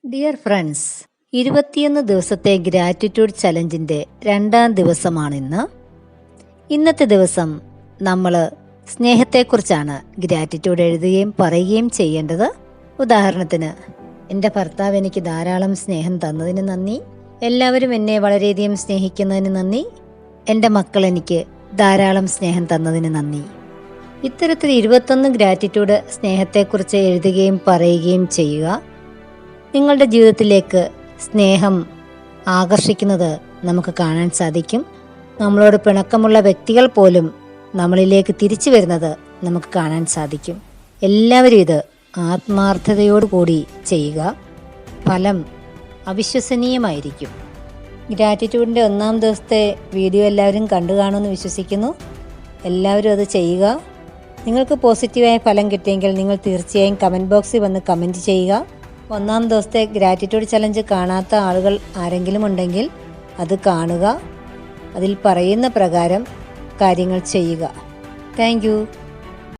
Dear friends, 21 ദിവസത്തെ gratitude ചലഞ്ചിൻ്റെ 2ാം ദിവസമാണിന്ന്. ഇന്നത്തെ ദിവസം നമ്മൾ സ്നേഹത്തെക്കുറിച്ചാണ് ഗ്രാറ്റിറ്റ്യൂഡ് എഴുതുകയും പറയുകയും ചെയ്യേണ്ടത്. ഉദാഹരണത്തിന്, എൻ്റെ ഭർത്താവ് എനിക്ക് ധാരാളം സ്നേഹം തന്നതിന് നന്ദി, എല്ലാവരും എന്നെ വളരെയധികം സ്നേഹിക്കുന്നതിന് നന്ദി, എൻ്റെ മക്കൾ എനിക്ക് ധാരാളം സ്നേഹം തന്നതിന് നന്ദി. ഇത്തരത്തിൽ 21 ഗ്രാറ്റിറ്റ്യൂഡ് സ്നേഹത്തെക്കുറിച്ച് എഴുതുകയും പറയുകയും ചെയ്യുക. നിങ്ങളുടെ ജീവിതത്തിലേക്ക് സ്നേഹം ആകർഷിക്കുന്നത് നമുക്ക് കാണാൻ സാധിക്കും. നമ്മളോട് പിണക്കമുള്ള വ്യക്തികൾ പോലും നമ്മളിലേക്ക് തിരിച്ചു വരുന്നത് നമുക്ക് കാണാൻ സാധിക്കും. എല്ലാവരും ഇത് ആത്മാർത്ഥതയോടുകൂടി ചെയ്യുക. ഫലം അവിശ്വസനീയമായിരിക്കും. ഗ്രാറ്റിറ്റ്യൂഡിൻ്റെ 1ാം ദിവസത്തെ വീഡിയോ എല്ലാവരും കണ്ടു കാണുമെന്ന് വിശ്വസിക്കുന്നു. എല്ലാവരും അത് ചെയ്യുക. നിങ്ങൾക്ക് പോസിറ്റീവായ ഫലം കിട്ടിയെങ്കിൽ നിങ്ങൾ തീർച്ചയായും കമൻറ്റ് ബോക്സിൽ വന്ന് കമൻറ്റ് ചെയ്യുക. 1ാം ദിവസത്തെ ഗ്രാറ്റിറ്റ്യൂഡ് ചലഞ്ച് കാണാത്ത ആളുകൾ ആരെങ്കിലും ഉണ്ടെങ്കിൽ അത് കാണുക. അതിൽ പറയുന്ന പ്രകാരം കാര്യങ്ങൾ ചെയ്യുക. Thank you.